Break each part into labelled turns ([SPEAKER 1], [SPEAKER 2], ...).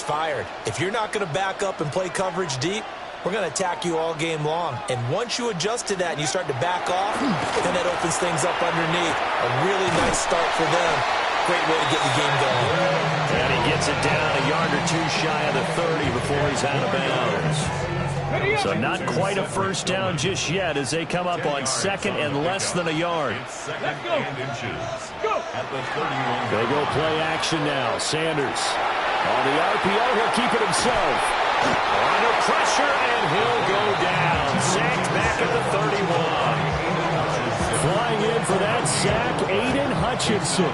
[SPEAKER 1] fired. If you're not going to back up and play coverage deep, we're going to attack you all game long. And once you adjust to that and you start to back off, then that opens things up underneath. A really nice start for them. Great way to get the game going.
[SPEAKER 2] And he gets it down a yard or two shy of the 30 before he's out of bounds. So not quite a first down just yet as they come up on second and less than a yard. They go play action now. Sanders on the RPO. He'll keep it himself. Under pressure, and he'll go down. Sacked back at the 31. Flying in for that sack, Aiden Hutchinson.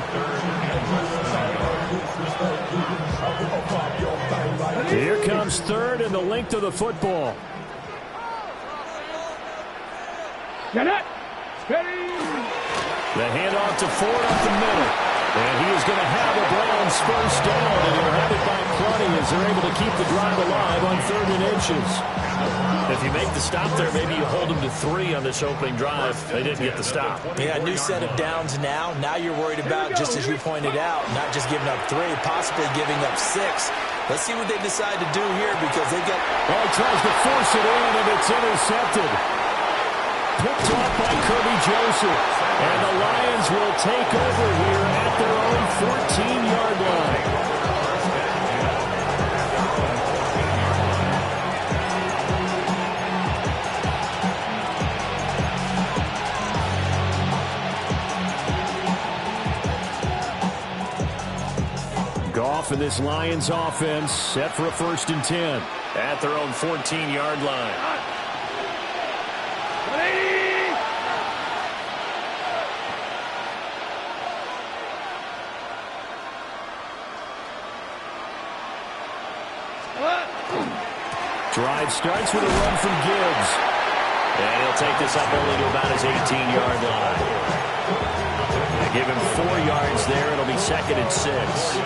[SPEAKER 2] Here comes third and the length of the football.
[SPEAKER 3] Get it! Steady!
[SPEAKER 2] The handoff to Ford up the middle. And he is going to have a Browns first down, and he'll have it by plenty as they're able to keep the drive alive on 3rd and inches. If you make the stop there, maybe you hold them to 3 on this opening drive. They didn't get the stop.
[SPEAKER 1] Yeah, new set of downs now. Now you're worried about, just as you pointed out, not just giving up 3, possibly giving up 6. Let's see what they decide to do here because they've got...
[SPEAKER 2] Oh, he tries to force it in, and it's intercepted. Picked off by Kirby Joseph. And the Lions will take over here at their own 14-yard line. Goff and this Lions offense set for a 1st and 10 at their own 14-yard line. Drive starts with a run from Gibbs. And he'll take this up only to about his 18-yard line. They give him 4 yards there. It'll be 2nd and 6.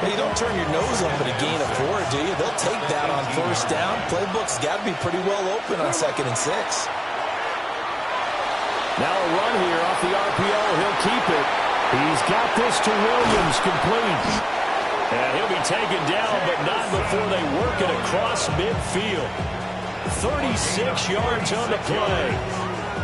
[SPEAKER 1] You don't turn your nose up at a gain of 4, do you? They'll take that on 1st down. Playbook's got to be pretty well open on 2nd and 6.
[SPEAKER 2] Now a run here off the RPO. He'll keep it. He's got this to Williams, complete. And he'll be taken down, but not before they work it across midfield. 36 yards on the play.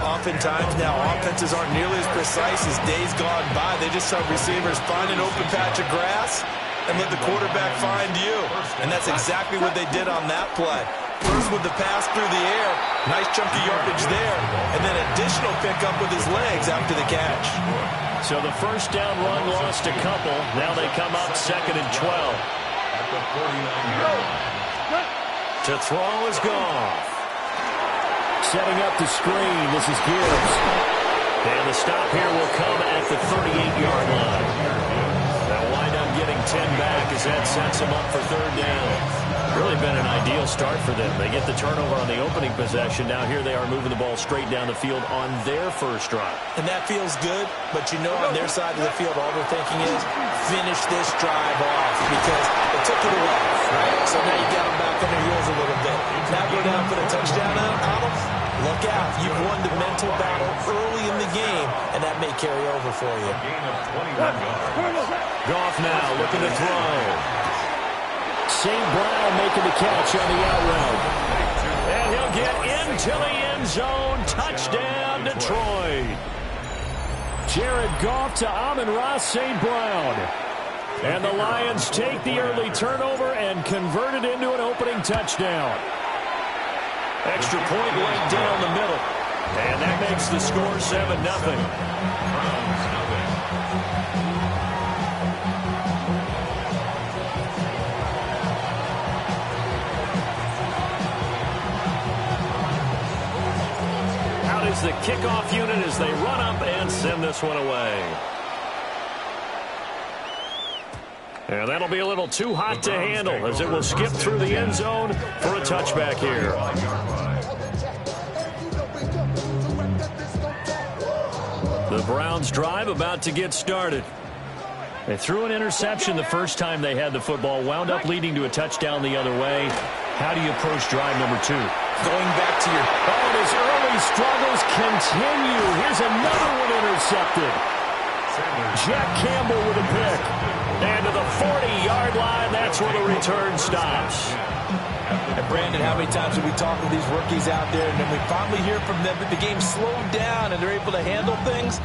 [SPEAKER 1] Oftentimes now, offenses aren't nearly as precise as days gone by. They just have receivers find an open patch of grass and let the quarterback find you. And that's exactly what they did on that play. First with the pass through the air, nice chunky yardage there, and then additional pickup with his legs after the catch.
[SPEAKER 2] So the first down run lost a couple. Now they come up 2nd and 12. To throw is Goff. Setting up the screen. This is Gibbs. And the stop here will come at the 38-yard line. They'll wind up getting 10 back as that sets them up for 3rd down. Really been an ideal start for them. They get the turnover on the opening possession. Now here they are moving the ball straight down the field on their first drive.
[SPEAKER 1] And that feels good, but you know on their side of the field all they're thinking is finish this drive off because they took it away, right? So now you got them back on their heels a little bit. Now go down for the touchdown out. Look out. You've won the mental battle early in the game, and that may carry over for you.
[SPEAKER 2] Goff now looking to throw. St. Brown making the catch on the out route. And he'll get into the end zone. Touchdown, Detroit. Jared Goff to Amon-Ra St. Brown. And the Lions take the early turnover and convert it into an opening touchdown. Extra point right down the middle. And that makes the score 7-0. Is the kickoff unit as they run up and send this one away. And that'll be a little too hot to handle as it will skip through the end zone for a touchback here. The Browns drive about to get started. They threw an interception the first time they had the football, wound up leading to a touchdown the other way. How do you approach drive number 2?
[SPEAKER 1] Going back to your...
[SPEAKER 2] Oh, and his early struggles continue. Here's another one intercepted. Jack Campbell with a pick. And to the 40-yard line. That's where the return stops.
[SPEAKER 1] And Brandon, how many times have we talked with these rookies out there, and then we finally hear from them that the game slowed down and they're able to handle things?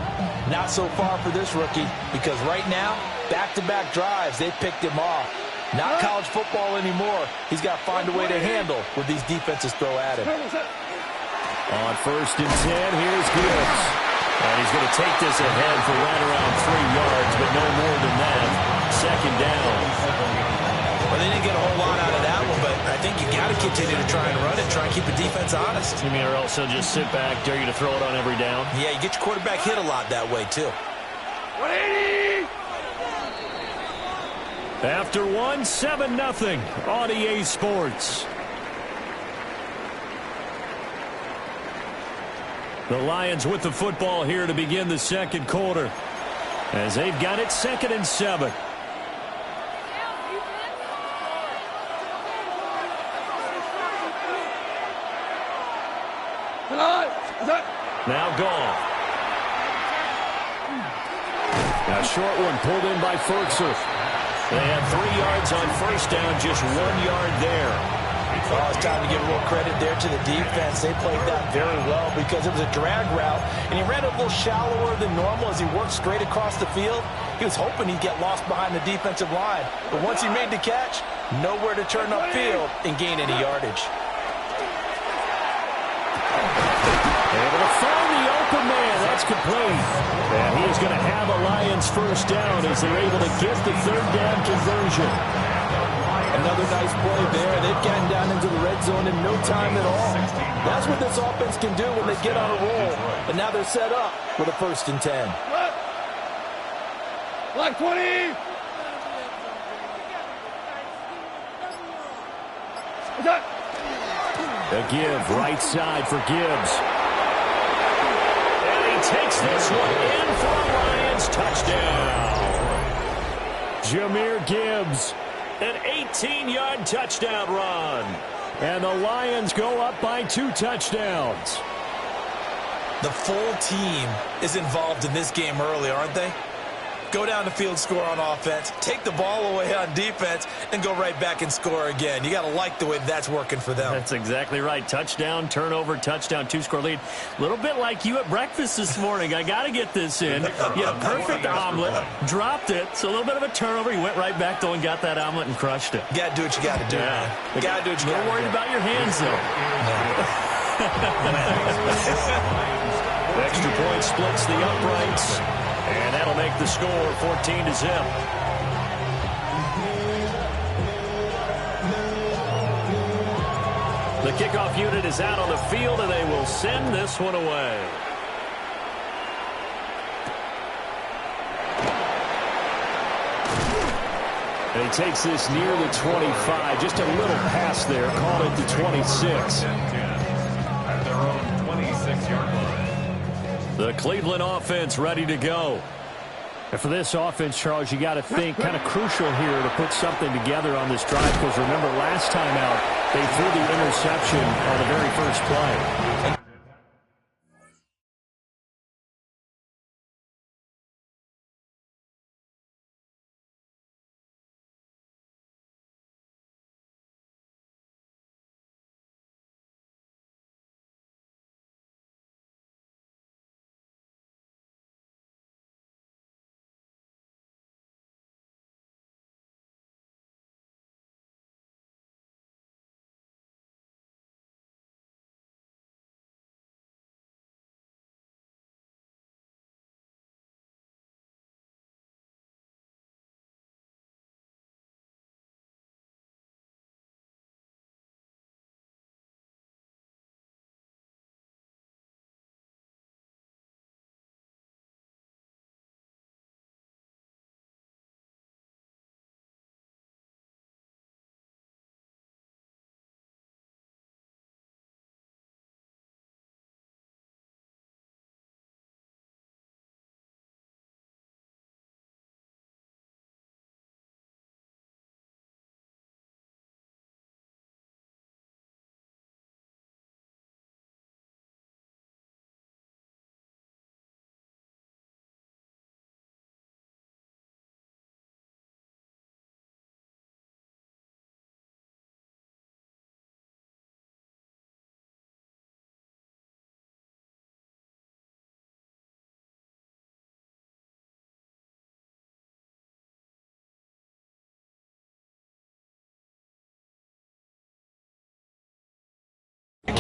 [SPEAKER 1] Not so far for this rookie, because right now, back-to-back drives, they picked him off. Not college football anymore. He's got to find a way to handle what these defenses throw at him.
[SPEAKER 2] On 1st and 10, here's Gibbs. And he's going to take this ahead for right around 3 yards, but no more than that. 2nd down.
[SPEAKER 1] Well, they didn't get a whole lot out of that one, but I think you got to continue to try and run it, try and keep the defense honest.
[SPEAKER 2] You mean, or else he'll just sit back, dare you to throw it on every down?
[SPEAKER 1] Yeah, you get your quarterback hit a lot that way, too.
[SPEAKER 3] 180!
[SPEAKER 2] After one, 7-0 on EA Sports. The Lions with the football here to begin the 2nd quarter, as they've got it 2nd and 7. Now Goff. A short one pulled in by Ferguson. They had 3 yards on 1st down, just 1 yard there.
[SPEAKER 1] Well, it's time to give a little credit there to the defense. They played that very well because it was a drag route, and he ran a little shallower than normal as he worked straight across the field. He was hoping he'd get lost behind the defensive line, but once he made the catch, nowhere to turn upfield and gain any yardage.
[SPEAKER 2] Able to find the open man. That's complete. And he is going to have a Lions 1st down as they're able to get the 3rd down conversion.
[SPEAKER 1] Another nice play there. They've gotten down into the red zone in no time at all. That's what this offense can do when they get on a roll. And now they're set up with a 1st and 10.
[SPEAKER 3] Black 20!
[SPEAKER 2] The give, right side for Gibbs. And he takes this one in for a Lions touchdown. Jahmyr Gibbs, an 18-yard touchdown run. And the Lions go up by 2 touchdowns.
[SPEAKER 1] The full team is involved in this game early, aren't they? Go down the field, score on offense, take the ball away on defense, and go right back and score again. You got to like the way that's working for them.
[SPEAKER 2] That's exactly right. Touchdown, turnover, touchdown, 2-score lead. A little bit like you at breakfast this morning. I got to get this in. You had a perfect omelet, dropped it, so a little bit of a turnover. You went right back, though, and got that omelet and crushed it.
[SPEAKER 1] You got to do what you got to do, man. You got to do what you got to do.
[SPEAKER 2] Don't worry about your hands, though. Extra point splits the uprights. And that'll make the score 14-0. The kickoff unit is out on the field, and they will send this one away. And he takes this near the 25. Just a little pass there. Call it the 26.
[SPEAKER 4] At their own 26-yard line.
[SPEAKER 2] The Cleveland offense ready to go. And for this offense, Charles, you got to think kind of crucial here to put something together on this drive, because remember last time out, they threw the interception on the very first play.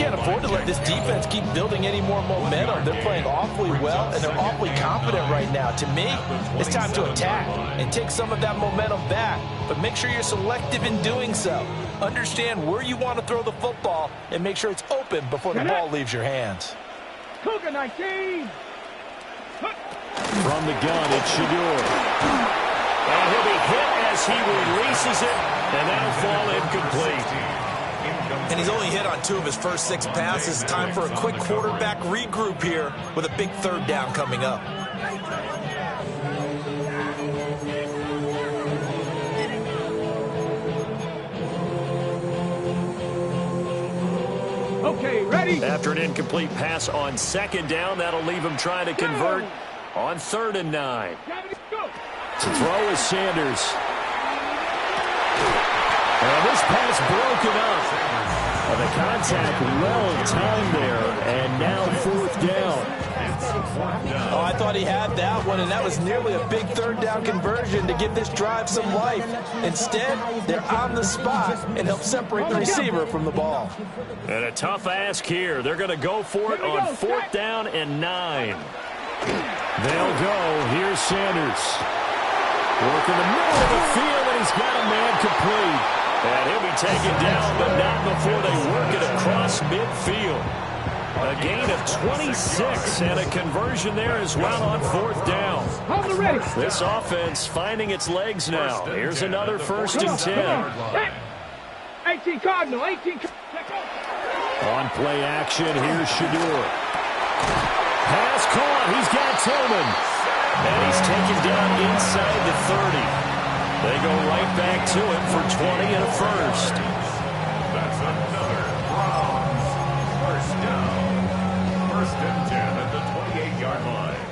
[SPEAKER 1] can't afford to let this defense keep building any more momentum. They're playing awfully well, and they're awfully confident right now. To me, it's time to attack and take some of that momentum back, but make sure you're selective in doing so. Understand where you want to throw the football and make sure it's open before the ball leaves your hands.
[SPEAKER 3] Cougar 19.
[SPEAKER 2] From the gun, it's Shedeur. And he'll be hit as he releases it, and that'll fall incomplete.
[SPEAKER 1] And he's only hit on 2 of his first 6 passes. Time for a quick quarterback regroup here with a big 3rd down coming up.
[SPEAKER 3] Okay, ready?
[SPEAKER 2] After an incomplete pass on 2nd down, that'll leave him trying to convert on 3rd and 9. To throw is Sanders. And this pass broken up. The contact well timed there, and now 4th down.
[SPEAKER 1] Oh, I thought he had that one, and that was nearly a big 3rd down conversion to give this drive some life. Instead, they're on the spot and help separate the receiver from the ball.
[SPEAKER 2] And a tough ask here. They're going to go for it on 4th down and 9. They'll go. Here's Sanders. Working the middle of the field, and he's got a man complete. And he'll be taken down, but not before they work it across midfield. A gain of 26 and a conversion there as well on 4th down. This offense finding its legs now. Here's another 1st and 10.
[SPEAKER 3] 18 Cardinal, 18.
[SPEAKER 2] On play action, here's Shedeur. Pass caught, he's got Tillman. And he's taken down inside the 30. They go right back to him for 20 and a 1st.
[SPEAKER 4] That's another Browns 1st down. 1st and 10 at the 28-yard line.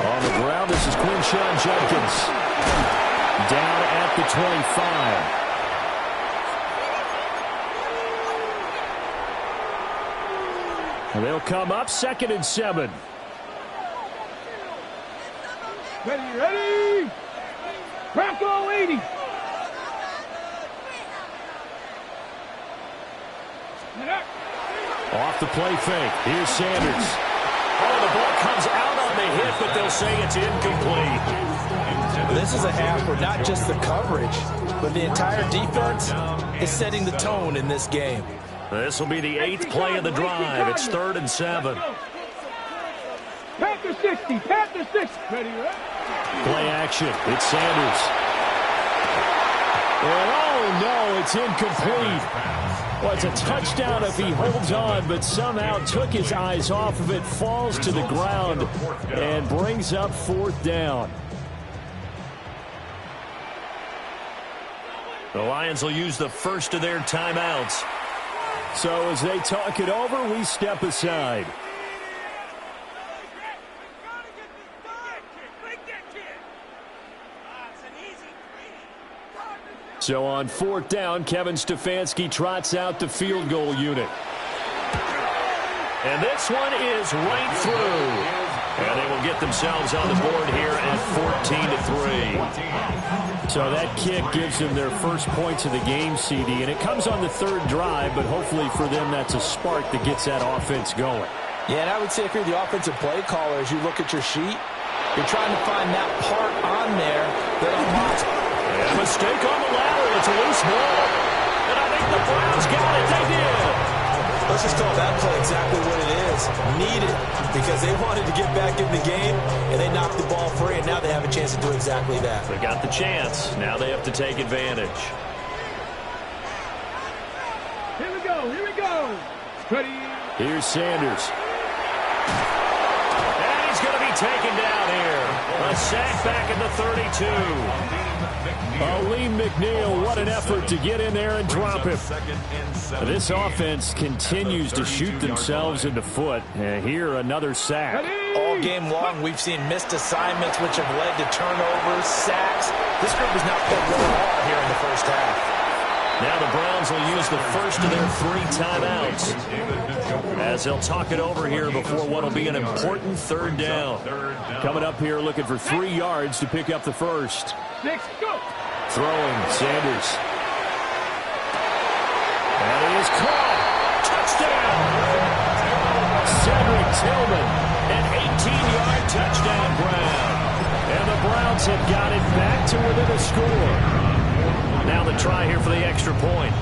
[SPEAKER 2] On the ground, this is Quinshon Judkins. Down at the 25. And they'll come up 2nd and 7.
[SPEAKER 3] Ready, ready. Bronco 80.
[SPEAKER 2] Off the play fake. Here's Sanders. Oh, the ball comes out on the hit, but they'll say it's incomplete.
[SPEAKER 1] This is a half where not just the coverage, but the entire defense is setting the tone in this game.
[SPEAKER 2] This will be the 8th play of the drive. It's 3rd and 7.
[SPEAKER 3] Panther 60, Panther 60. Ready, ready.
[SPEAKER 2] Play action. It's Sanders. And oh, no, it's incomplete. Well, it's a touchdown if he holds on, but somehow took his eyes off of it, falls to the ground, and brings up 4th down. The Lions will use the first of their timeouts. So as they talk it over, we step aside. So on 4th down, Kevin Stefanski trots out the field goal unit. And this one is right through. And they will get themselves on the board here at 14-3. So that kick gives them their first points of the game, CD. And it comes on the 3rd drive, but hopefully for them that's a spark that gets that offense going.
[SPEAKER 1] Yeah, and I would say if you're the offensive play caller, as you look at your sheet, you're trying to find that part on there that unlocks.
[SPEAKER 2] And a mistake on the lateral. It's a loose ball. And I think the Browns got it. They did.
[SPEAKER 1] Let's just call that play exactly what it is. Needed, because they wanted to get back in the game, and they knocked the ball free, and now they have a chance to do exactly that.
[SPEAKER 2] They got the chance. Now they have to take advantage.
[SPEAKER 3] Here we go, here we go. Ready.
[SPEAKER 2] Here's Sanders. And he's going to be taken down here. A sack back at the 32. Aleem McNeil, what an effort to get in there and drop him. This offense continues to shoot themselves in the foot. Here, another sack.
[SPEAKER 1] All game long, we've seen missed assignments, which have led to turnovers, sacks. This group has not played well at all here in the first half.
[SPEAKER 2] Now the Browns will use the first of their 3 timeouts as they'll talk it over here before what will be an important 3rd down. Coming up here looking for 3 yards to pick up the first.
[SPEAKER 3] 6, go.
[SPEAKER 2] Throwing, Sanders. And he is caught. Touchdown! Cedric Tillman, an 18-yard touchdown Brown. And the Browns have got it back to within a score. Now the try here for the extra point.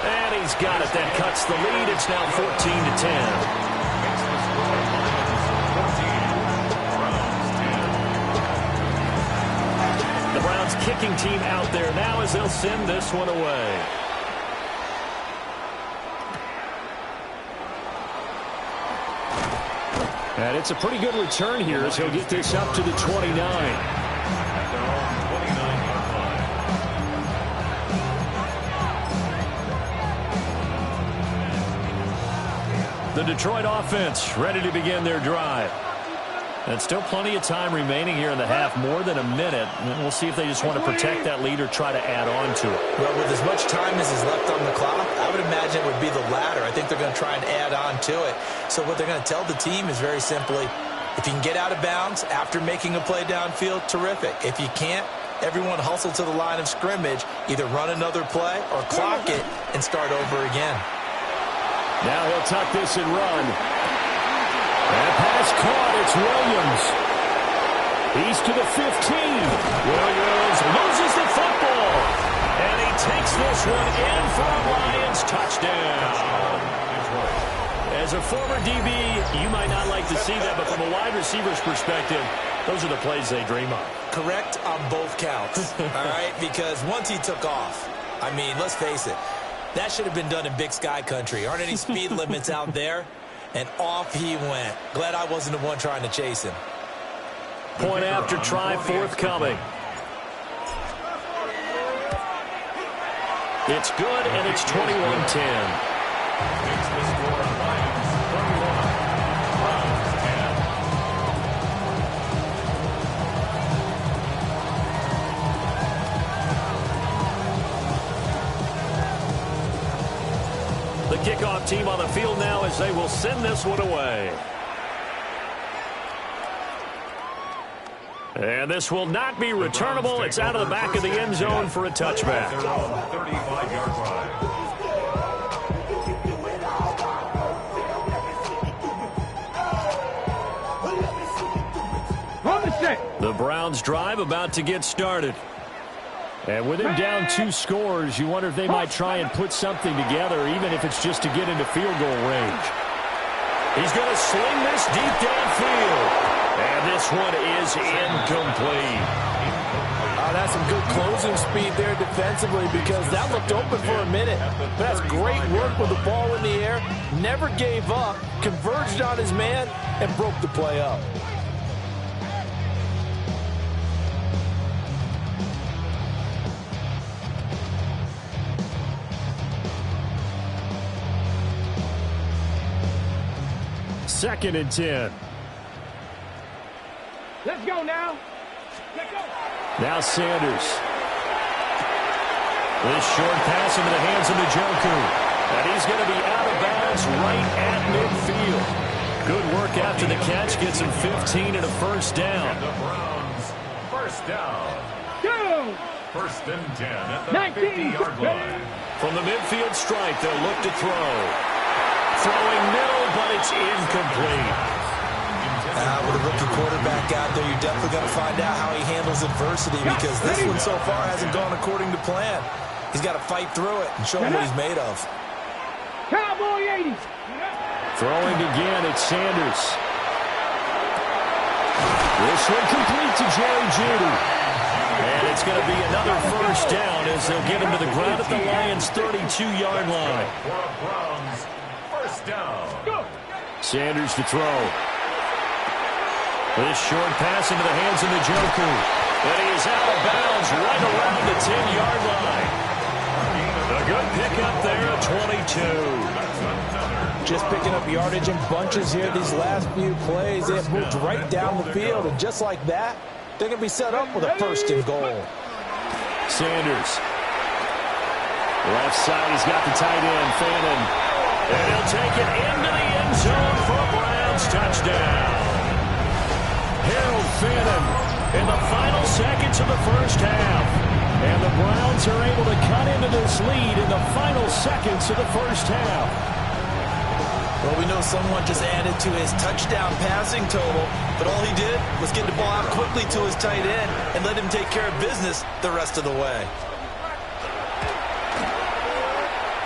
[SPEAKER 2] And he's got it. That cuts the lead. It's now 14-10. Kicking team out there now as they'll send this one away. And it's a pretty good return here as he'll get this up to the 29. The Detroit offense ready to begin their drive. And still plenty of time remaining here in the half, more than a minute. And we'll see if they just want to protect that lead or try to add on to it.
[SPEAKER 1] Well, with as much time as is left on the clock, I would imagine it would be the latter. I think they're going to try and add on to it. So what they're going to tell the team is very simply, if you can get out of bounds after making a play downfield, terrific. If you can't, everyone hustle to the line of scrimmage, either run another play or clock it and start over again.
[SPEAKER 2] Now he'll tuck this and run. That pass caught. It's Williams. He's to the 15. Williams loses the football. And he takes this one in for a Lions touchdown. As a former DB, you might not like to see that, but from a wide receiver's perspective, those are the plays they dream of.
[SPEAKER 1] Correct on both counts, all right? Because once he took off, I mean, let's face it, that should have been done in Big Sky country. Aren't any speed limits out there? And off he went. Glad I wasn't the one trying to chase him.
[SPEAKER 2] Point after try forthcoming. It's good, and it's 21-10. The kickoff team on the field now as they will send this one away. And this will not be returnable. It's out of the back of the end zone for a touchback.
[SPEAKER 4] 35-yard line.
[SPEAKER 2] The Browns drive about to get started. And with him down 2 scores, you wonder if they might try and put something together, even if it's just to get into field goal range. He's going to sling this deep downfield. And this one is incomplete.
[SPEAKER 5] That's some good closing speed there defensively, because that looked open for a minute. But that's great work with the ball in the air. Never gave up, converged on his man, and broke the play up.
[SPEAKER 2] Second and 10.
[SPEAKER 3] Let's go now. Let's go.
[SPEAKER 2] Now Sanders. This short pass into the hands of Njoku. And he's going to be out of bounds right at midfield. Good work after the catch. Gets him 15 and a first down.
[SPEAKER 4] And the Browns, first down.
[SPEAKER 3] Go.
[SPEAKER 4] First and 10 at the
[SPEAKER 3] 19.
[SPEAKER 4] 50-yard line.
[SPEAKER 2] From the midfield stripe, they'll look to throw. Throwing middle, but it's incomplete.
[SPEAKER 1] With a rookie quarterback out there, you're definitely going to find out how he handles adversity, because this one so far hasn't gone according to plan. He's got to fight through it and show him what he's made of.
[SPEAKER 3] Cowboy 80.
[SPEAKER 2] Throwing again, it's Sanders. This one complete to Jerry Jeudy. And it's going to be another first down as they'll get him to the ground at the Lions' 32-yard line.
[SPEAKER 4] For a Browns, first down.
[SPEAKER 2] Sanders to throw. This short pass into the hands of Njoku. And he is out of bounds right around the 10-yard line. A good pickup there at 22.
[SPEAKER 5] Just picking up yardage in bunches here these last few plays. They have moved right down the field, and just like that, they're going to be set up with a first and goal.
[SPEAKER 2] Sanders. Left side, he's got the tight end, Fannin. And he'll take it into the end zone for a Browns touchdown. Harold Fannin in the final seconds of the first half. And the Browns are able to cut into this lead in the final seconds of the first half.
[SPEAKER 1] Well, we know someone just added to his touchdown passing total, but all he did was get the ball out quickly to his tight end and let him take care of business the rest of the way.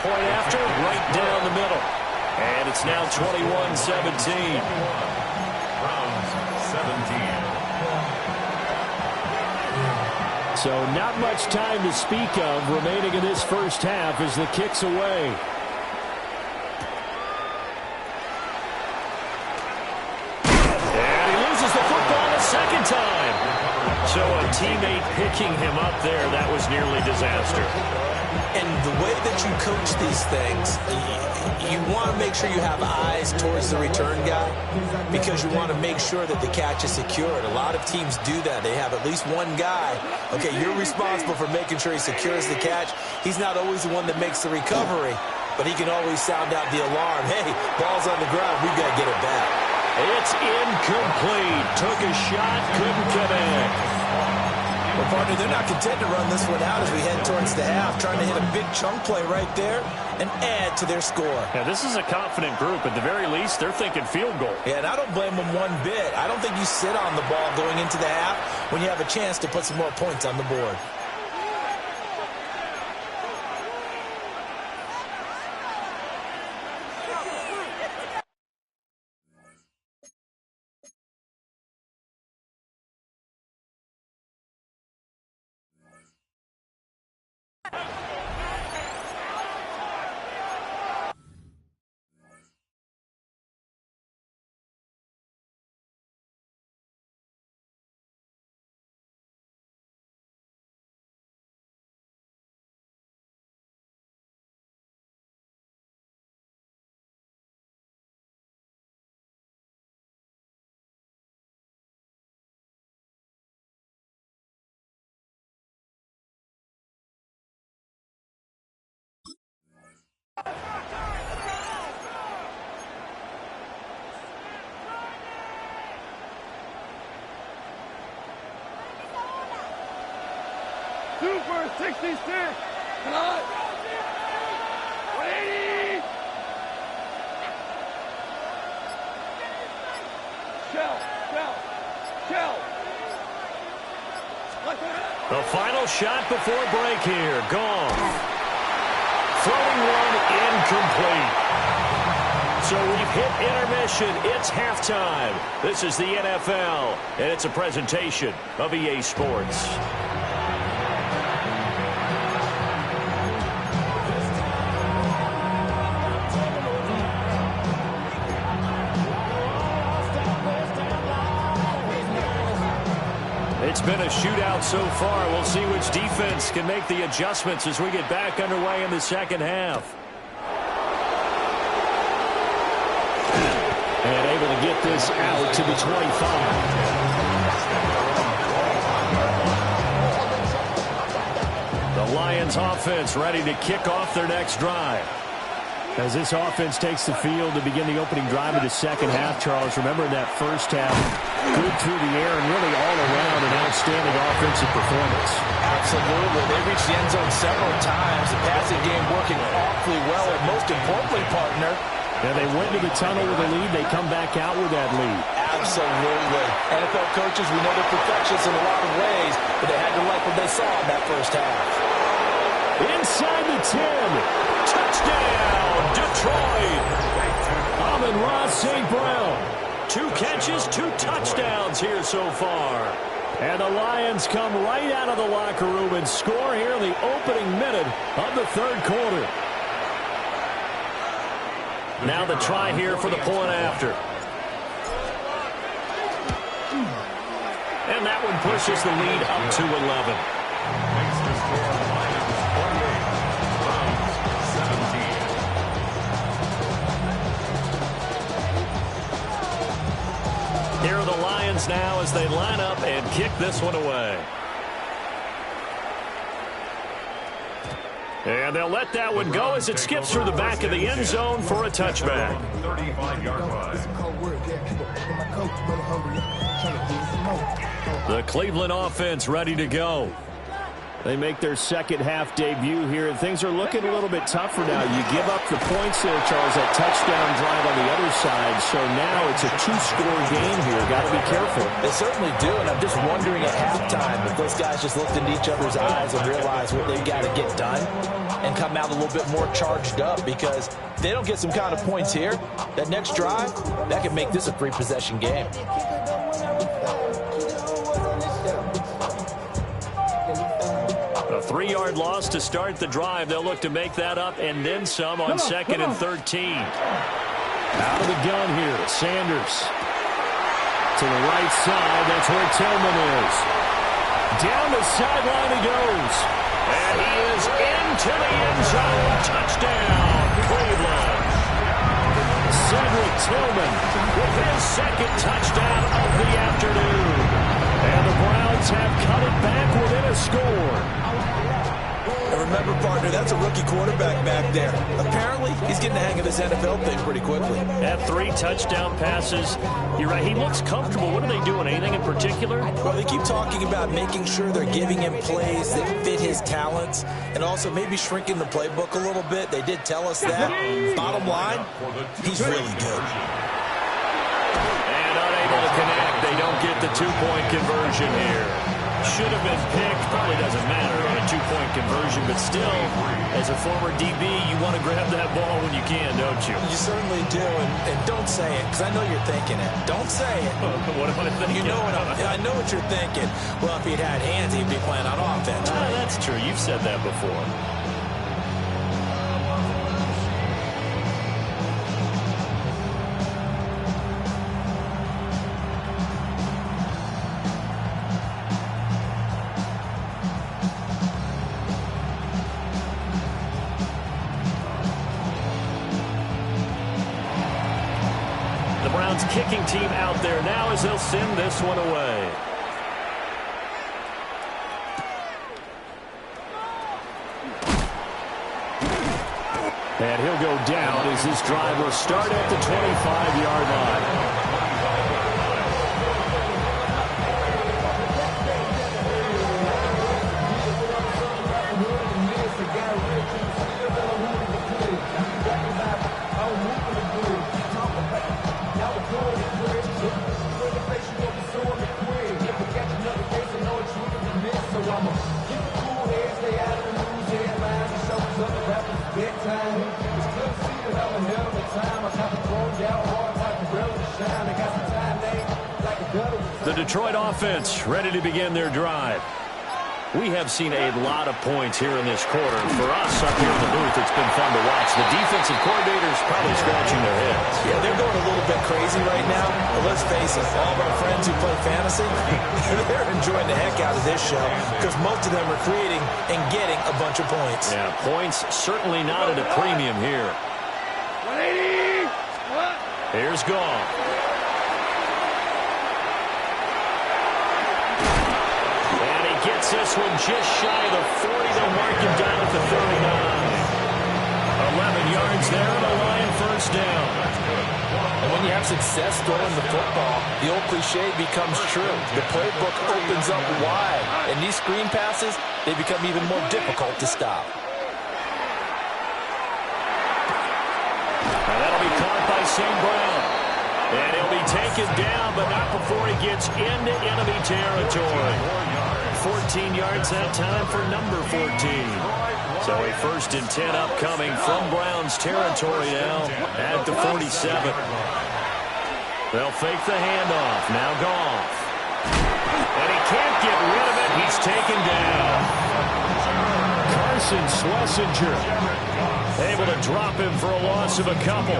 [SPEAKER 2] Point after, right down the middle. And it's now 21-17.
[SPEAKER 4] Browns 17.
[SPEAKER 2] So not much time to speak of remaining in this first half as the kick's away. And he loses the football a second time. So a teammate picking him up there, that was nearly disaster.
[SPEAKER 1] And the way that you coach these things, you want to make sure you have eyes towards the return guy because you want to make sure that the catch is secured. A lot of teams do that. They have at least one guy. Okay, you're responsible for making sure he secures the catch. He's not always the one that makes the recovery, but he can always sound out the alarm. Hey, ball's on the ground. We've got to get it back.
[SPEAKER 2] It's incomplete. Took a shot, couldn't connect.
[SPEAKER 1] Well, partner, they're not content to run this one out as we head towards the half, trying to hit a big chunk play right there and add to their score.
[SPEAKER 2] Yeah, this is a confident group. At the very least, they're thinking field goal.
[SPEAKER 1] Yeah, and I don't blame them one bit. I don't think you sit on the ball going into the half when you have a chance to put some more points on the board.
[SPEAKER 3] Super 66. Cut. 180. Shell.
[SPEAKER 2] The final shot before break here. Gone. Floating one incomplete. So we've hit intermission. It's halftime. This is the NFL, and it's a presentation of EA Sports. It's been a shootout so far. We'll see which defense can make the adjustments as we get back underway in the second half. And able to get this out to the 25. The Lions offense ready to kick off their next drive. As this offense takes the field to begin the opening drive of the second half, Charles, remember in that first half, good through the air and really all around an outstanding offensive performance.
[SPEAKER 1] Absolutely. They reached the end zone several times. The passing game working awfully well, and most importantly, partner,
[SPEAKER 2] and they went to the tunnel with a lead. They come back out with that lead.
[SPEAKER 1] Absolutely. NFL coaches, we know they're perfectionists in a lot of ways, but they had to like what they saw in that first half.
[SPEAKER 2] Inside the 10. Touchdown, Detroit. Amon-Ra St. Brown. 2 catches, 2 touchdowns here so far. And the Lions come right out of the locker room and score here in the opening minute of the third quarter. Now the try here for the point after. And that one pushes the lead up to 11.
[SPEAKER 4] Makes the score Lions 28, Browns 17.
[SPEAKER 2] Here are the Lions now as they line up and kick this one away. And they'll let that one go as it skips through the back of the end zone for a touchback.
[SPEAKER 4] 35-yard line.
[SPEAKER 2] The Cleveland offense ready to go.
[SPEAKER 5] They make their second half debut here, and things are looking a little bit tougher now. You give up the points there, Charles, that touchdown drive on the other side. So now it's a two-score game here. Got to be careful.
[SPEAKER 6] They certainly do, and I'm just wondering at halftime if those guys just looked into each other's eyes and realized what they've got to get done and come out a little bit more charged up, because if they don't get some kind of points here, that next drive, that could make this a three-possession game.
[SPEAKER 2] A 3-yard loss to start the drive. They'll look to make that up and then some on 2nd and 13.
[SPEAKER 5] Out of the gun here, Sanders. To the right side, that's where Tillman is. Down the sideline he goes.
[SPEAKER 2] And he is into the end zone. Touchdown, Cleveland.
[SPEAKER 5] Cedric Tillman
[SPEAKER 2] With his second touchdown of the afternoon.
[SPEAKER 5] And the Browns have cut it back within a score.
[SPEAKER 6] And remember, partner, that's a rookie quarterback back there. Apparently, he's getting the hang of this NFL thing pretty quickly.
[SPEAKER 2] At 3 touchdown passes. You're right, he looks comfortable. What are they doing? Anything in particular?
[SPEAKER 6] Well, they keep talking about making sure they're giving him plays that fit his talents and also maybe shrinking the playbook a little bit. They did tell us that. Bottom line, he's really good.
[SPEAKER 2] And unable to connect. They don't get the 2-point conversion here. Should have been picked. Probably doesn't matter on a 2-point conversion, but still, as a former DB, you want to grab that ball when you can, don't you?
[SPEAKER 6] You certainly do, and don't say it, because I know you're thinking it. Don't say it.
[SPEAKER 2] What am I thinking?
[SPEAKER 6] You know I know what you're thinking. Well, if he'd had hands, he'd be playing on offense.
[SPEAKER 2] That's true. You've said that before. Kicking team out there now as they'll send this one away.
[SPEAKER 5] And he'll go down as this drive will start at the 25-yard line.
[SPEAKER 2] The Detroit offense ready to begin their drive. We have seen a lot of points here in this quarter. For us up here in the booth, it's been fun to watch. The defensive coordinators probably scratching their heads.
[SPEAKER 6] Yeah, they're going a little bit crazy right now. But let's face it, all of our friends who play fantasy, they're enjoying the heck out of this show because most of them are creating and getting a bunch of points.
[SPEAKER 2] Yeah, points certainly not at a premium here.
[SPEAKER 3] 180.
[SPEAKER 2] Here's Goff. Gets this one just shy of the 40. They'll mark him down at the 39. 11 yards there on the line, first down.
[SPEAKER 6] And when you have success throwing the football, the old cliche becomes true. The playbook opens up wide, and these screen passes, they become even more difficult to stop.
[SPEAKER 2] Now that'll be caught by St. Brown. And he'll be taken down, but not before he gets into enemy territory. 14 yards that time for number 14. So a 1st and 10 upcoming from Browns territory now at the 47. They'll fake the handoff. Now Goff. And he can't get rid of it. He's taken down.
[SPEAKER 5] Carson Schlesinger
[SPEAKER 2] able to drop him for a loss of a couple.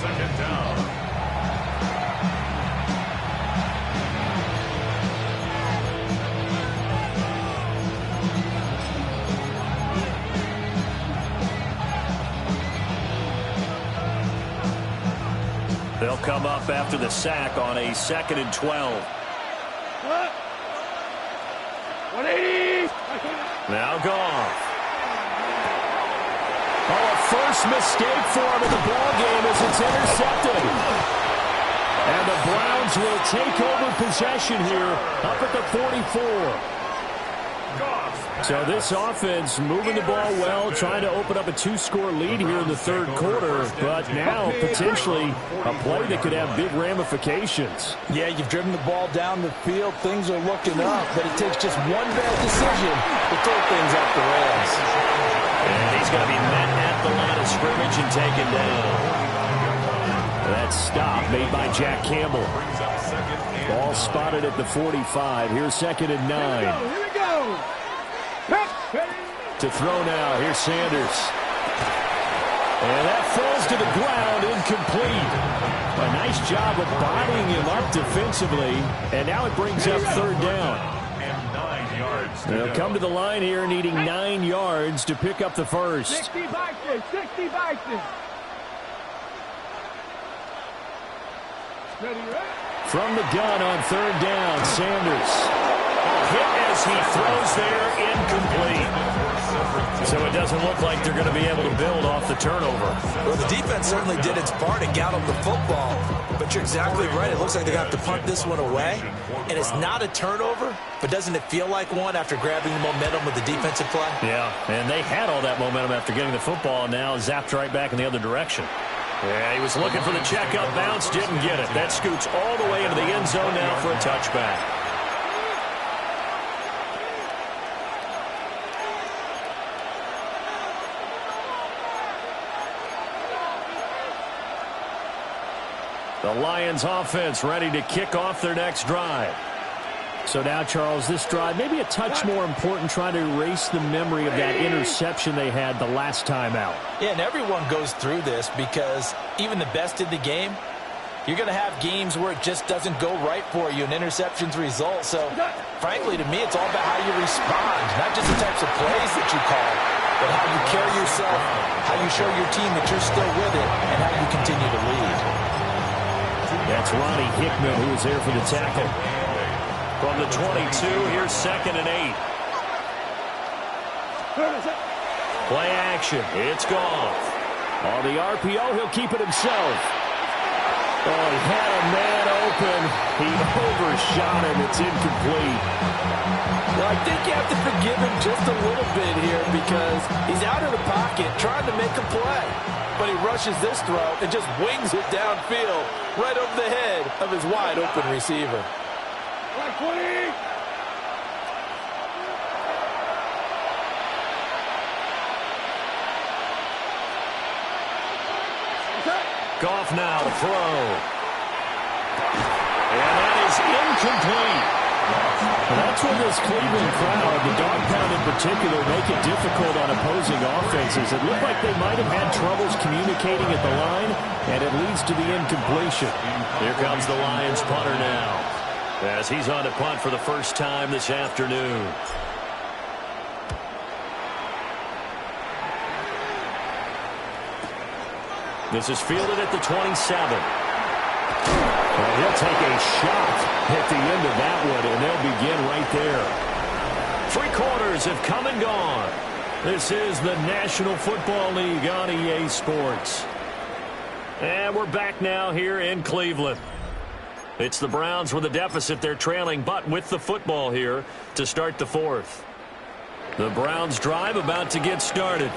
[SPEAKER 4] Second down.
[SPEAKER 2] They'll come up after the sack on a 2nd and 12.
[SPEAKER 3] 180.
[SPEAKER 2] Now Goff.
[SPEAKER 5] Oh, a first mistake for him in the ball game as it's intercepted. And the Browns
[SPEAKER 2] will take over possession here up at the 44. So this offense moving the ball well, trying to open up a 2-score lead here in the third quarter, but now potentially a play that could have big ramifications.
[SPEAKER 6] Yeah, you've driven the ball down the field. Things are looking up, but it takes just one bad decision to throw things off the rails.
[SPEAKER 2] And he's going to be met at the line of scrimmage and taken down. That stop made by Jack Campbell. Ball spotted at the 45. Here's 2nd and 9.
[SPEAKER 3] Here we go.
[SPEAKER 2] To throw now. Here's Sanders. And that falls to the ground, incomplete. A nice job of bodying him up defensively. And now it brings up 3rd down. They'll come to the line here needing 9 yards to pick up the first.
[SPEAKER 3] 60 Vikings, 60 Vikings. Ready, right?
[SPEAKER 2] From the gun on 3rd down, Sanders. Hit as he throws there, incomplete. So it doesn't look like they're going to be able to build off the turnover.
[SPEAKER 1] Well, the defense certainly did its part and got him the football. But you're exactly right. It looks like they're going to have to punt this one away. And it's not a turnover, but doesn't it feel like one after grabbing the momentum with the defensive play?
[SPEAKER 2] Yeah, and they had all that momentum after getting the football, and now zapped right back in the other direction. Yeah, he was looking for the checkup bounce, didn't get it. That scoots all the way into the end zone now for a touchback. The Lions offense ready to kick off their next drive. So now, Charles, this drive maybe a touch more important, trying to erase the memory of that interception they had the last time out.
[SPEAKER 6] Yeah, and everyone goes through this because even the best in the game, you're going to have games where it just doesn't go right for you and interceptions result. So, frankly, to me, it's all about how you respond, not just the types of plays that you call, but how you carry yourself, how you show your team that you're still with it, and how you continue to lead.
[SPEAKER 2] That's Ronnie Hickman who was there for the tackle. From the 22, here's 2nd and 8. Play action. It's Goff. On the RPO, he'll keep it himself. Oh, he had a man open. He overshot him. It's incomplete.
[SPEAKER 6] Well, I think you have to forgive him just a little bit here because he's out of the pocket trying to make a play. But he rushes this throw and just wings it downfield right over the head of his wide-open receiver.
[SPEAKER 2] Goff now to throw. And that is incomplete. That's when this Cleveland crowd, the dog pound in particular, make it difficult on opposing offenses. It looked like they might have had troubles communicating at the line, and it leads to the incompletion. Here comes the Lions punter now, as he's on to punt for the first time this afternoon. This is fielded at the 27. Well, he'll take a shot at the end of that one, and they'll begin right there. 3 quarters have come and gone. This is the National Football League on EA Sports. And we're back now here in Cleveland. It's the Browns with a deficit. They're trailing, but with the football here to start the 4th. The Browns drive about to get started.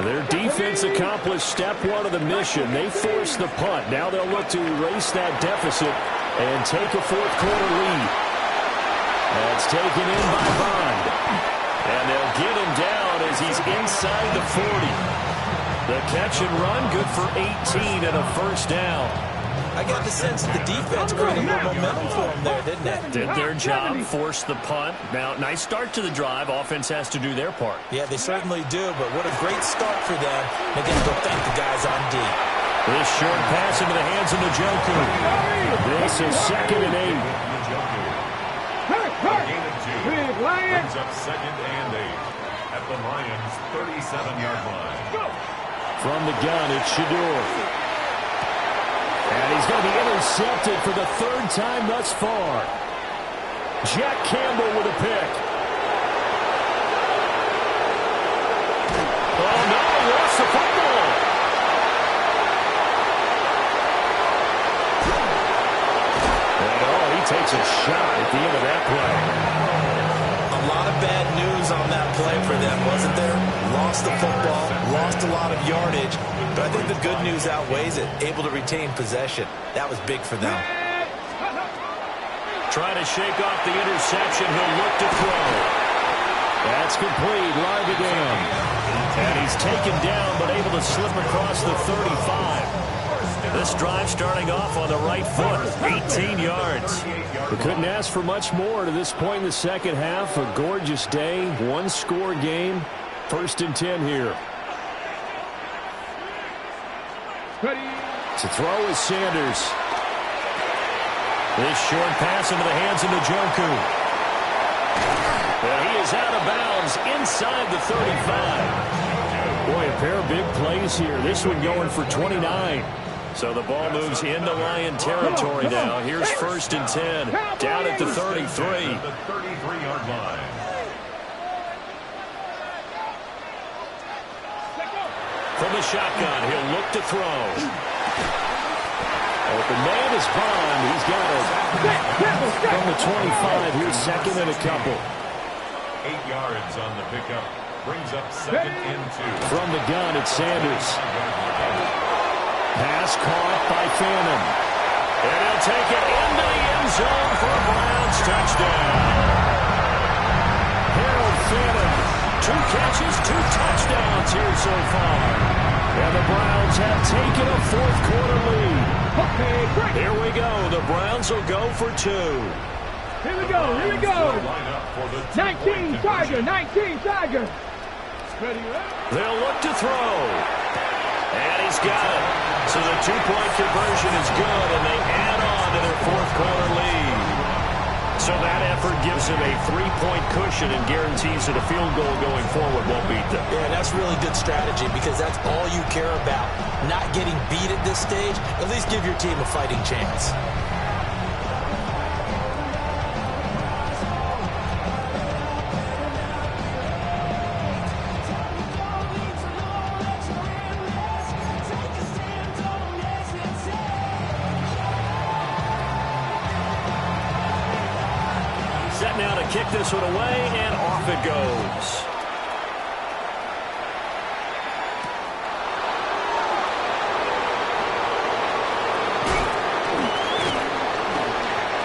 [SPEAKER 2] Their defense accomplished step 1 of the mission. They forced the punt. Now they'll look to erase that deficit and take a 4th quarter lead. That's taken in by Bond. And they'll get him down as he's inside the 40. The catch and run, good for 18 and a first down.
[SPEAKER 6] I got the sense that the defense created a little momentum for them there, didn't it?
[SPEAKER 2] Did their job, forced the punt. Now, nice start to the drive. Offense has to do their part.
[SPEAKER 6] Yeah, they certainly do, but what a great start for them. They're going to go thank the guys on D.
[SPEAKER 2] This short pass into the hands of Njoku. This is 2nd and 8.
[SPEAKER 4] Brings up 2nd and 8 at the Lions' 37-yard line.
[SPEAKER 2] From the gun, it's Shedeur. And he's going to be intercepted for the 3rd time thus far. Jack Campbell with a pick. Oh, no, he lost the football. takes a shot at the end of that play.
[SPEAKER 1] A lot of bad news on that play for them, wasn't there? Lost the football, lost a lot of yardage, but I think the good news outweighs it. Able to retain possession. That was big for them.
[SPEAKER 2] Trying to shake off the interception. He'll look to throw. That's complete. Largadan. And he's taken down, but able to slip across the 35. This drive starting off on the right foot. 18 yards. We couldn't ask for much more to this point in the second half. A gorgeous day. One-score game. 1st and 10 here.
[SPEAKER 3] Ready.
[SPEAKER 2] To throw is Sanders. This short pass into the hands of Njoku. And he is out of bounds inside the 35. Boy, a pair of big plays here. This one going for 29. So the ball moves into Lion territory now. Here's 1st and 10. Down at the 33.
[SPEAKER 4] The 33-yard line.
[SPEAKER 2] From the shotgun, he'll look to throw. Open man is Bond. He's got it from the 25. Here's 2nd and a couple.
[SPEAKER 4] 8 yards on the pickup. Brings up 2nd and 2.
[SPEAKER 2] From the gun, it's Sanders. Pass caught by Fannin. And he'll take it into the end zone for a Browns touchdown. Harold Fannin, 2 catches, 2 touchdowns here so far. And the Browns have taken a 4th quarter lead.
[SPEAKER 3] Okay, great.
[SPEAKER 2] Here we go. The Browns will go for 2.
[SPEAKER 3] Here we go. Here we go. 19 Tiger. 19 Tiger. Ready.
[SPEAKER 2] They'll look to throw. And he's got it. So the 2-point conversion is good, and they add on to their 4th quarter lead. So that effort gives them a 3-point cushion and guarantees that a field goal going forward won't beat them.
[SPEAKER 6] Yeah, that's really good strategy because that's all you care about. Not getting beat at this stage. At least give your team a fighting chance.
[SPEAKER 2] Set now to kick this one away, and off it goes.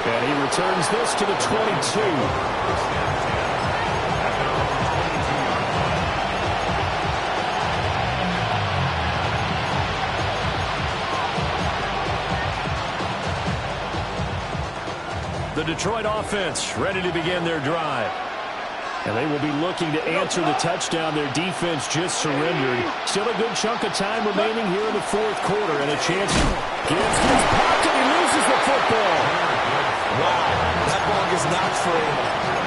[SPEAKER 2] And he returns this to the 22. The Detroit offense ready to begin their drive. And they will be looking to answer the touchdown their defense just surrendered. Still a good chunk of time remaining here in the 4th quarter, and a chance gives his pocket. He loses the football.
[SPEAKER 1] Wow, that ball gets knocked free,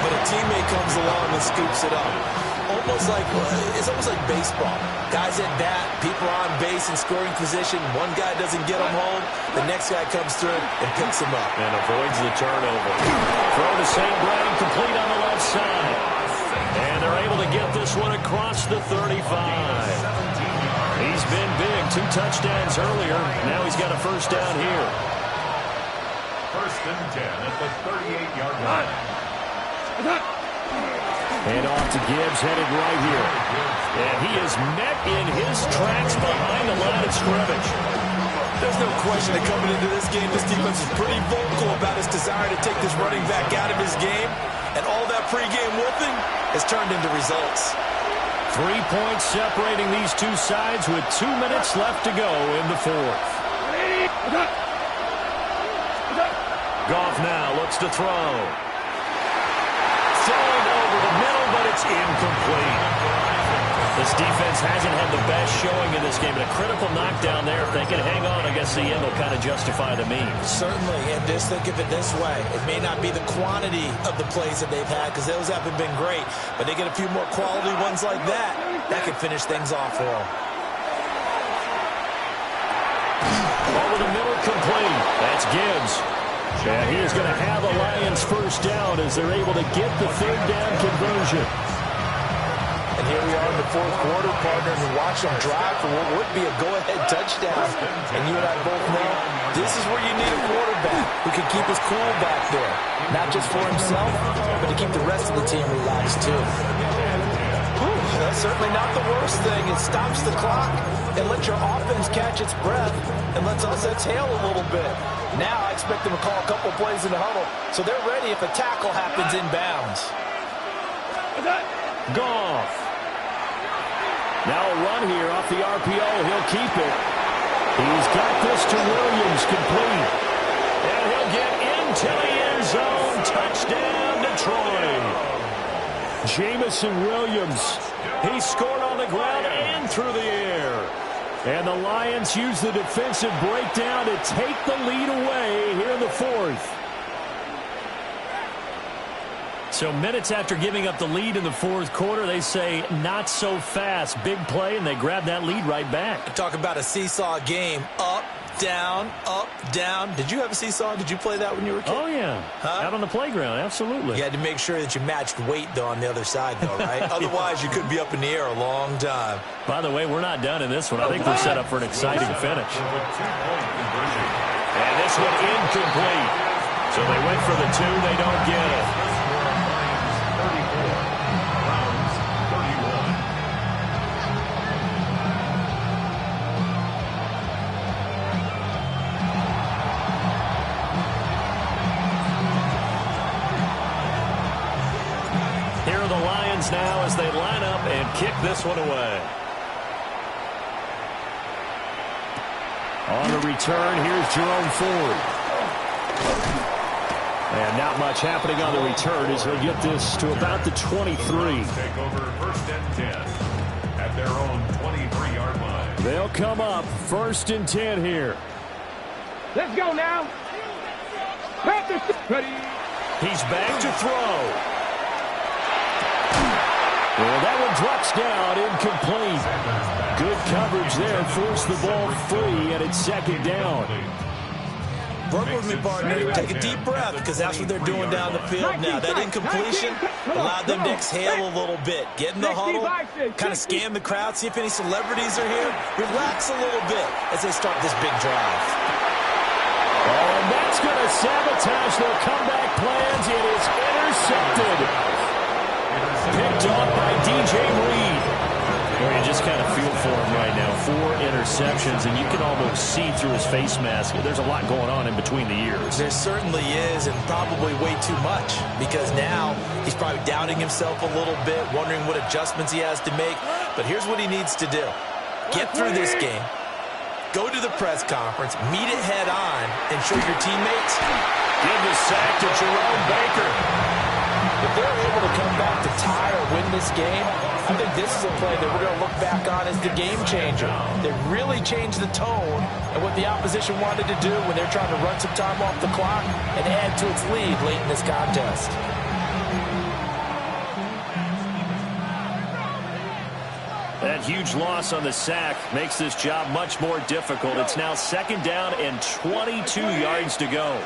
[SPEAKER 1] but a teammate comes along and scoops it up. It's almost like baseball. Guys at bat, people are on base in scoring position. One guy doesn't get him home. The next guy comes through and picks him up.
[SPEAKER 2] And avoids the turnover. Throw to St. Brown, complete on the left side. And they're able to get this one across the 35. He's been big. 2 touchdowns earlier. Now he's got a 1st down here.
[SPEAKER 4] 1st and 10 at the 38-yard line.
[SPEAKER 2] And off to Gibbs, headed right here. And he is met in his tracks behind the line of scrimmage.
[SPEAKER 1] There's no question that coming into this game, this defense is pretty vocal about its desire to take this running back out of his game. And all that pregame whooping has turned into results.
[SPEAKER 2] 3 points separating these two sides with 2 minutes left to go in the 4th. Goff now looks to throw. Thrown over the middle, but it's incomplete. This defense hasn't had the best showing in this game, but a critical knockdown there. If they can hang on, I guess the end will kind of justify the means.
[SPEAKER 6] Certainly, and just think of it this way. It may not be the quantity of the plays that they've had because those haven't been great, but they get a few more quality ones like that. That can finish things off for them.
[SPEAKER 2] Over the middle, complete. That's Gibbs. And he is going to have a Lions 1st down as they're able to get the 3rd down conversion.
[SPEAKER 6] And here we are in the 4th quarter, partner, and watch them drive for what would be a go-ahead touchdown. And you and I both know This is where you need a quarterback who can keep his cool back there. Not just for himself, but to keep the rest of the team relaxed too. That's certainly not the worst thing. It stops the clock and lets your offense catch its breath and lets us exhale a little bit. Now I expect them to call a couple plays in the huddle so they're ready if a tackle happens inbounds.
[SPEAKER 2] Goff. Now a run here off the RPO. He'll keep it. He's got this to Williams, complete. And he'll get into the end zone. Touchdown, Detroit. Jameson Williams. He scored on the ground and through the air. And the Lions use the defensive breakdown to take the lead away here in the fourth. So minutes after giving up the lead in the fourth quarter, they say not so fast. Big play, and they grab that lead right back.
[SPEAKER 6] Talk about a seesaw game. Up, down, up, down. Did you have a seesaw? Did you play that when you were a kid?
[SPEAKER 2] Oh, yeah.
[SPEAKER 6] Huh?
[SPEAKER 2] Out on the playground, absolutely.
[SPEAKER 6] You had to make sure that you matched weight, though, on the other side, though, right? Otherwise, you could be up in the air a long time.
[SPEAKER 2] By the way, we're not done in this one. I think we're set up for an exciting finish. And this one incomplete. So they went for the two. They don't get it. Now as they line up and kick this one away. On the return, here's Jerome Ford. And not much happening on the return as he'll get this to about the 23.
[SPEAKER 4] Take over 1st and 10 at their own 23-yard line.
[SPEAKER 2] They'll come up 1st and 10 here.
[SPEAKER 3] Let's go now. Ready.
[SPEAKER 2] He's back to throw. Well, that one drops down, incomplete. Good coverage there, forced the ball free, and it's 2nd down.
[SPEAKER 6] Work with me, partner. Take a deep breath, because that's what they're doing down the field now. That incompletion allowed them to exhale a little bit. Get in the huddle, kind of scan the crowd, see if any celebrities are here. Relax a little bit as they start this big drive.
[SPEAKER 2] Oh, and that's going to sabotage their comeback plans. It is intercepted. Picked off by DJ Reed. Well, you just kind of feel for him right now. 4 interceptions, and you can almost see through his face mask. There's a lot going on in between the ears.
[SPEAKER 6] There certainly is, and probably way too much, because now he's probably doubting himself a little bit, wondering what adjustments he has to make. But here's what he needs to do. Get through this game. Go to the press conference, meet it head on, and show your teammates.
[SPEAKER 2] Give the sack to Jerome Baker.
[SPEAKER 6] If they're able to come back to tie or win this game, I think this is a play that we're going to look back on as the game changer. They really changed the tone and what the opposition wanted to do when they're trying to run some time off the clock and add to its lead late in this contest.
[SPEAKER 2] That huge loss on the sack makes this job much more difficult. It's now 2nd down and 22 yards to go.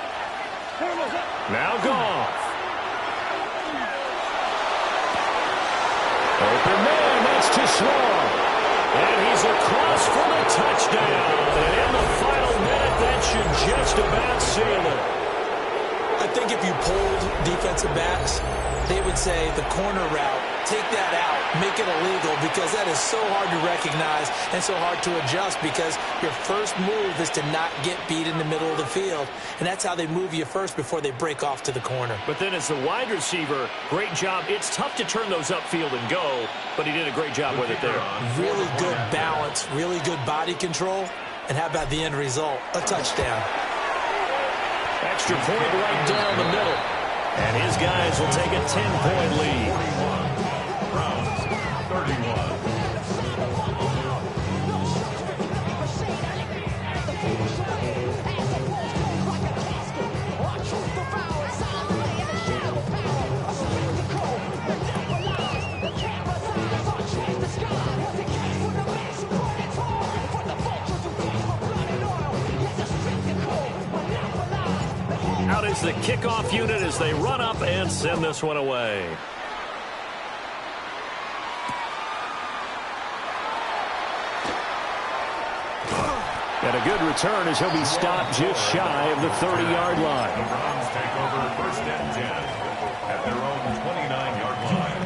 [SPEAKER 2] Now Goff. Open man, that's too strong. And he's across for the touchdown. And in the final minute, that should just about seal it.
[SPEAKER 6] I think if you polled defensive backs, they would say the corner route, take that out, make it illegal, because that is so hard to recognize and so hard to adjust, because your first move is to not get beat in the middle of the field. And that's how they move you first before they break off to the corner.
[SPEAKER 2] But then as the wide receiver, great job. It's tough to turn those upfield and go, but he did a great job with it there.
[SPEAKER 6] Really good balance, really good body control. And how about the end result? A touchdown.
[SPEAKER 2] Extra point right down the middle. And his guys will take a 10-point lead.
[SPEAKER 4] Browns, 31.
[SPEAKER 2] Out is the kickoff unit as they run up and send this one away. And And a good return as he'll be stopped just shy of the 30-yard line.
[SPEAKER 4] The Browns take over 1st and 10 at their own 29-yard line.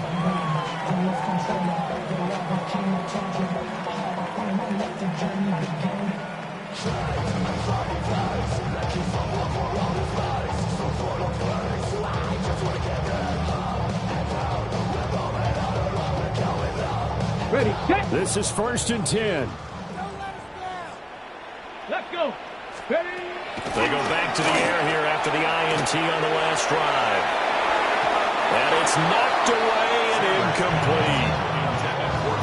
[SPEAKER 3] Ready, set.
[SPEAKER 2] This is 1st and 10.
[SPEAKER 3] Let's go. Ready.
[SPEAKER 2] They go back to the air here after the INT on the last drive. And it's knocked away and incomplete.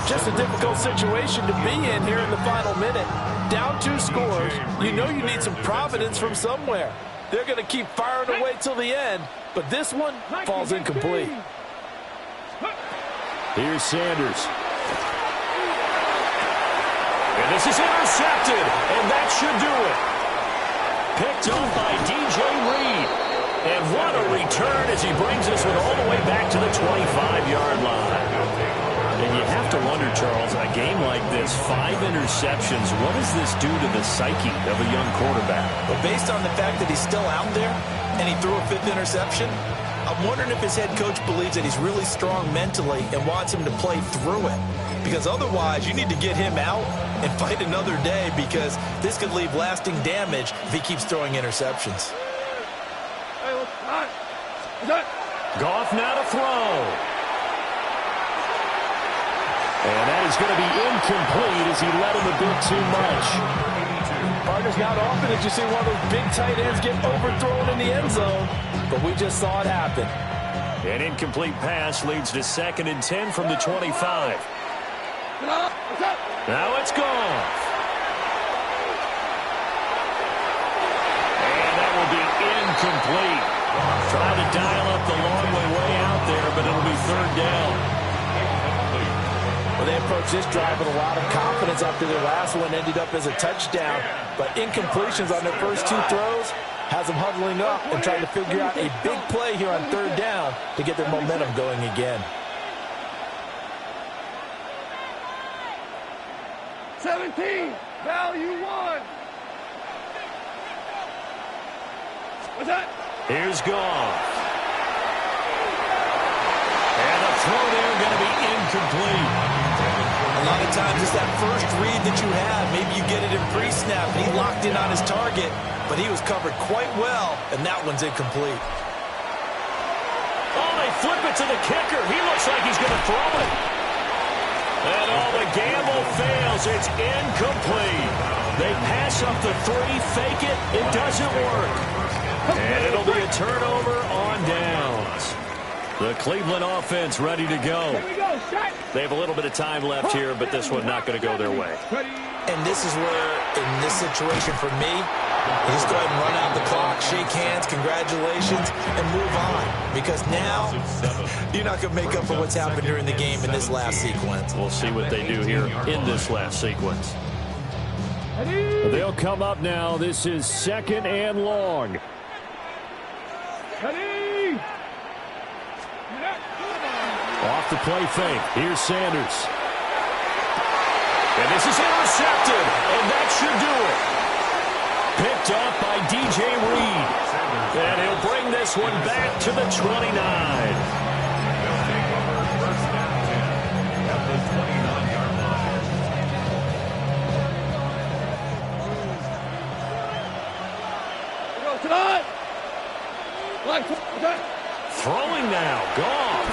[SPEAKER 5] Just a difficult situation to be in here in the final minute. Down 2 scores. You know you need some providence from somewhere. They're going to keep firing away till the end, but this one falls incomplete.
[SPEAKER 2] Here's Sanders. And this is intercepted, and that should do it. Picked up by DJ Reed. And what a return as he brings this one all the way back to the 25-yard line. And you have to wonder, Charles, in a game like this, 5 interceptions, what does this do to the psyche of a young quarterback?
[SPEAKER 6] But based on the fact that he's still out there and he threw a 5th interception, I'm wondering if his head coach believes that he's really strong mentally and wants him to play through it. Because otherwise, you need to get him out and fight another day, because this could leave lasting damage if he keeps throwing interceptions.
[SPEAKER 2] Goff now to throw. And that is going to be incomplete as he led him a bit too much.
[SPEAKER 5] Partners, not often that you see one of those big tight ends get overthrown in the end zone, but we just saw it happen.
[SPEAKER 2] An incomplete pass leads to 2nd and 10 from the 25. Now it's gone. And that will be incomplete. Trying to dial up the long way out there, but it'll be 3rd down.
[SPEAKER 5] Well, they approached this drive with a lot of confidence after their last one ended up as a touchdown. But incompletions on their first 2 throws has them huddling up and trying to figure out a big play here on 3rd down to get their momentum going again.
[SPEAKER 3] 17, value 1. What's that?
[SPEAKER 2] Here's Goff. And the throw there going to be incomplete.
[SPEAKER 6] A lot of times it's that first read that you have. Maybe you get it in pre-snap, and he locked in on his target, but he was covered quite well, and that one's incomplete.
[SPEAKER 2] Oh, they flip it to the kicker. He looks like he's going to throw it. And the gamble fails. It's incomplete. They pass up the 3, fake it. It doesn't work. And it'll be a turnover on downs. The Cleveland offense ready to go.
[SPEAKER 3] Here we go, shot.
[SPEAKER 2] They have a little bit of time left here, but this one not going to go their way.
[SPEAKER 6] And this is where, in this situation for me, you just go ahead and run out the clock, shake hands, congratulations, and move on. Because now, you're not going to make up for what's happened during the game in this last sequence.
[SPEAKER 2] We'll see what they do here in this last sequence. They'll come up now. This is 2nd and long.
[SPEAKER 3] Ready.
[SPEAKER 2] Off the play fake. Here's Sanders. And this is intercepted. And that should do it. Picked up by DJ Reed. And he'll bring this one back to the 29. Throwing now. Goff.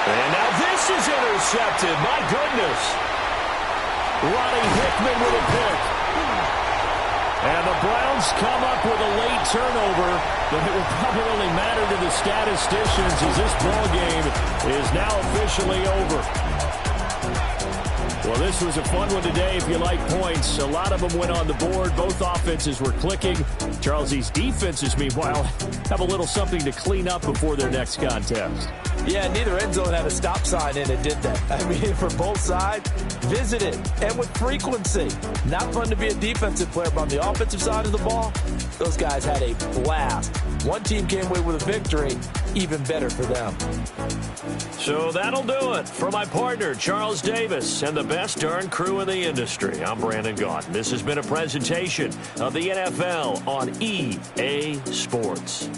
[SPEAKER 2] And now this is intercepted. My goodness. Ronnie Hickman with a pick. And the Browns come up with a late turnover, but it will probably only matter to the statisticians as this ball game is now officially over. Well, this was a fun one today if you like points. A lot of them went on the board. Both offenses were clicking. Charles, these defenses, meanwhile, have a little something to clean up before their next contest.
[SPEAKER 5] Yeah, neither end zone had a stop sign in it, did they? I mean, for both sides, visit it, and with frequency. Not fun to be a defensive player, but on the offensive side of the ball,
[SPEAKER 6] Those guys had a blast. One team came away with a victory, even better for them.
[SPEAKER 2] So that'll do it for my partner, Charles Davis, and the best darn crew in the industry. I'm Brandon Gaudin. This has been a presentation of the NFL on EA Sports.